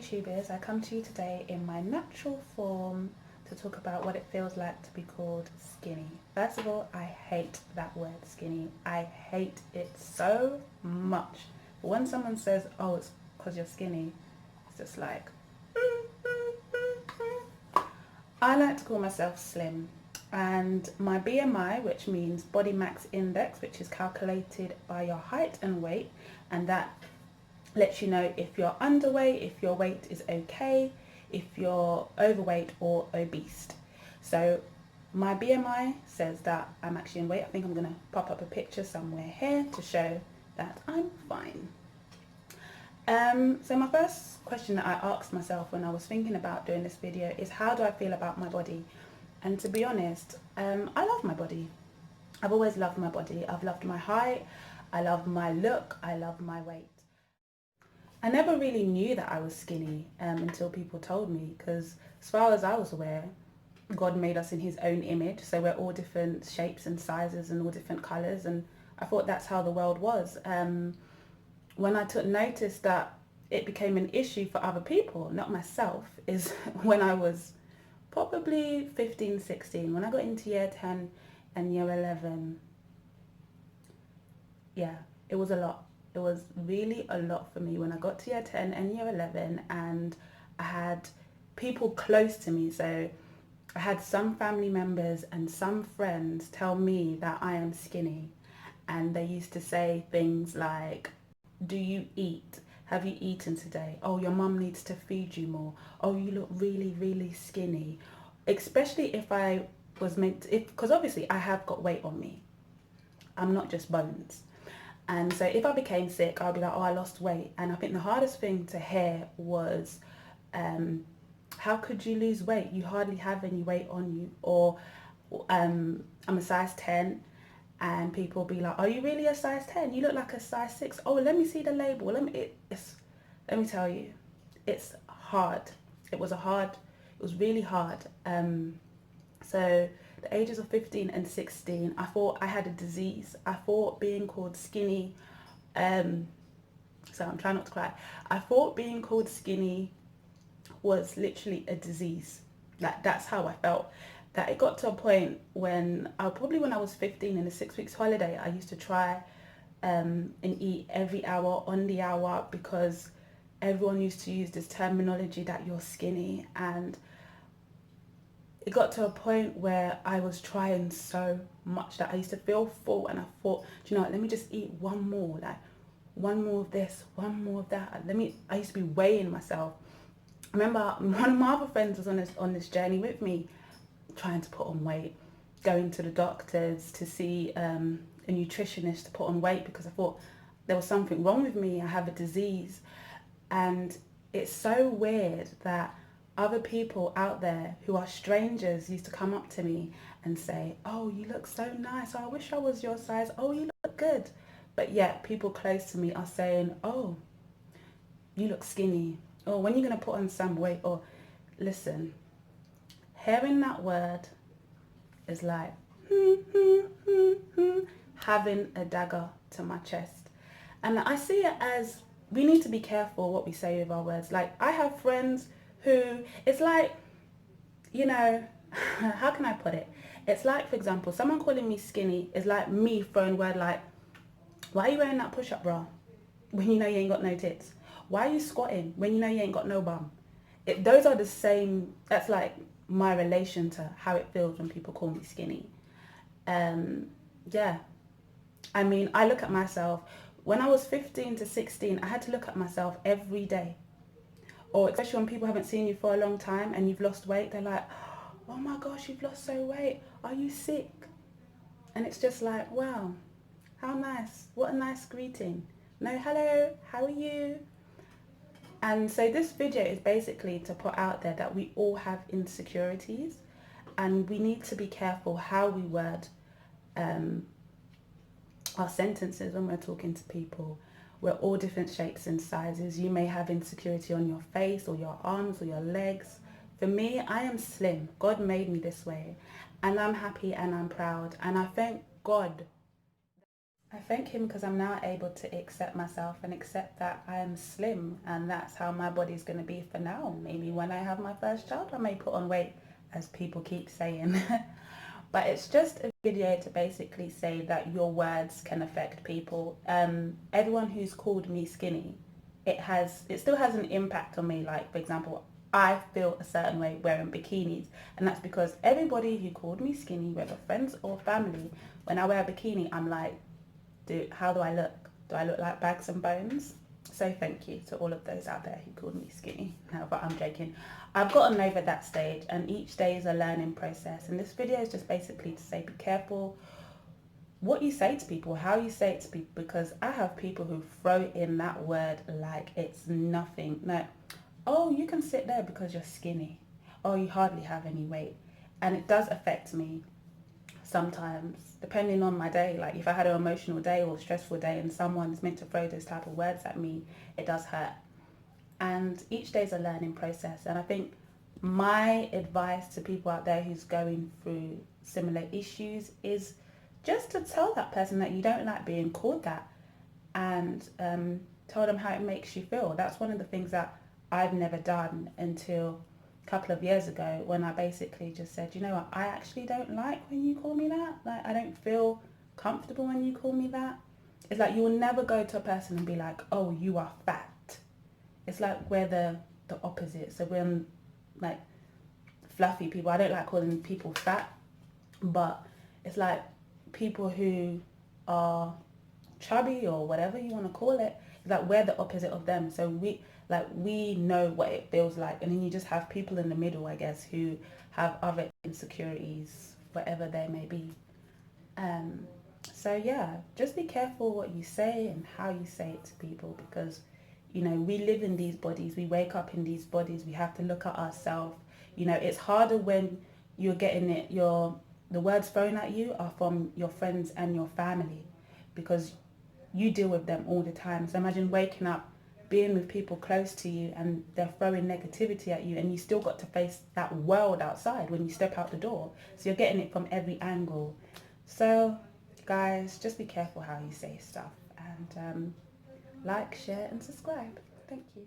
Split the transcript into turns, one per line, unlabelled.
YouTubers, I come to you today in my natural form to talk about what it feels like to be called skinny. First of all, I hate that word skinny. I hate it so much. But when someone says, oh, it's because you're skinny, it's just like, I like to call myself slim. And my BMI, which means body mass index, which is calculated by your height and weight, and that lets you know if you're underweight, if your weight is okay, if you're overweight or obese. So my BMI says that I'm actually in weight. I think I'm going to pop up a picture somewhere here to show that I'm fine. So my first question that I asked myself when I was thinking about doing this video is, how do I feel about my body? And to be honest, I love my body. I've always loved my body. I've loved my height, I love my look, I love my weight. I never really knew that I was skinny until people told me, because as far as I was aware, God made us in his own image, so we're all different shapes and sizes and all different colours, and I thought that's how the world was. When I took notice that it became an issue for other people, not myself, is when I was probably 15, 16, when I got into year 10 and year 11. Yeah, it was a lot. It was really a lot for me when I got to year 10 and year 11, and I had people close to me. So I had some family members and some friends tell me that I am skinny, and they used to say things like, do you eat? Have you eaten today? Oh, your mum needs to feed you more. Oh, you look really, really skinny. Especially if I was meant to, because obviously I have got weight on me. I'm not just bones. And so if I became sick, I'll be like, oh, I lost weight. And I think the hardest thing to hear was, how could you lose weight? You hardly have any weight on you. Or I'm a size 10, and people will be like, are you really a size 10? You look like a size 6. Oh, let me see the label. Let me tell you, it's hard. It was really hard. So the ages of 15 and 16, I thought I had a disease. I thought being called skinny, so I'm trying not to cry. I thought being called skinny was literally a disease. Like, that's how I felt. That it got to a point when I was 15 in a 6 weeks holiday, I used to try and eat every hour, on the hour, because everyone used to use this terminology that you're skinny, and it got to a point where I was trying so much that I used to feel full, and I thought, do you know what, let me just eat one more, like one more of this, one more of that. I used to be weighing myself. I remember one of my other friends was on this journey with me, trying to put on weight, going to the doctors to see a nutritionist to put on weight, because I thought there was something wrong with me. I have a disease. And it's so weird that other people out there who are strangers used to come up to me and say, oh, you look so nice. Oh, I wish I was your size. Oh, you look good. But yet people close to me are saying, oh, you look skinny. Or when you're going to put on some weight. Or listen, hearing that word is like having a dagger to my chest. And I see it as, we need to be careful what we say with our words. Like, I have friends who, it's like, you know, how can I put it? It's like, for example, someone calling me skinny is like me throwing word like, why are you wearing that push-up bra when you know you ain't got no tits? Why are you squatting when you know you ain't got no bum? Those are the same. That's like my relation to how it feels when people call me skinny. Yeah. I mean, I look at myself, when I was 15 to 16, I had to look at myself every day. Or especially when people haven't seen you for a long time and you've lost weight, they're like, oh my gosh, you've lost so weight. Are you sick? And it's just like, wow, how nice. What a nice greeting. No, hello, how are you? And so this video is basically to put out there that we all have insecurities, and we need to be careful how we word our sentences when we're talking to people. We're all different shapes and sizes. You may have insecurity on your face or your arms or your legs. For me, I am slim. God made me this way, and I'm happy and I'm proud, and I thank God. I thank him because I'm now able to accept myself and accept that I'm slim, and that's how my body's going to be for now. Maybe when I have my first child, I may put on weight, as people keep saying. But it's just a video to basically say that your words can affect people. Everyone who's called me skinny, it still has an impact on me. Like, for example, I feel a certain way wearing bikinis, and that's because everybody who called me skinny, whether friends or family, when I wear a bikini, I'm like, how do I look? Do I look like bags and bones? So thank you to all of those out there who called me skinny. No, but I'm joking. I've gotten over that stage, and each day is a learning process. And this video is just basically to say, be careful what you say to people, how you say it to people, because I have people who throw in that word like it's nothing. No, oh, you can sit there because you're skinny. Oh, you hardly have any weight. And it does affect me sometimes, depending on my day. Like if I had an emotional day or stressful day and someone's meant to throw those type of words at me, it does hurt. And each day is a learning process. And I think my advice to people out there who's going through similar issues is just to tell that person that you don't like being called that, and tell them how it makes you feel. That's one of the things that I've never done until a couple of years ago, when I basically just said, you know what, I actually don't like when you call me that. Like, I don't feel comfortable when you call me that. It's like you will never go to a person and be like, oh, you are fat. It's like we're the opposite. So when, like, fluffy people, I don't like calling people fat, but it's like people who are chubby or whatever you want to call it, like we're the opposite of them. So we know what it feels like, and then you just have people in the middle, I guess, who have other insecurities, whatever they may be. So yeah, just be careful what you say and how you say it to people, because we live in these bodies, we wake up in these bodies, we have to look at ourselves. It's harder when you're getting the words thrown at you are from your friends and your family, because you deal with them all the time. So imagine waking up, being with people close to you, and they're throwing negativity at you, and you still got to face that world outside when you step out the door. So you're getting it from every angle. So guys, just be careful how you say stuff, and like, share and subscribe. Thank you.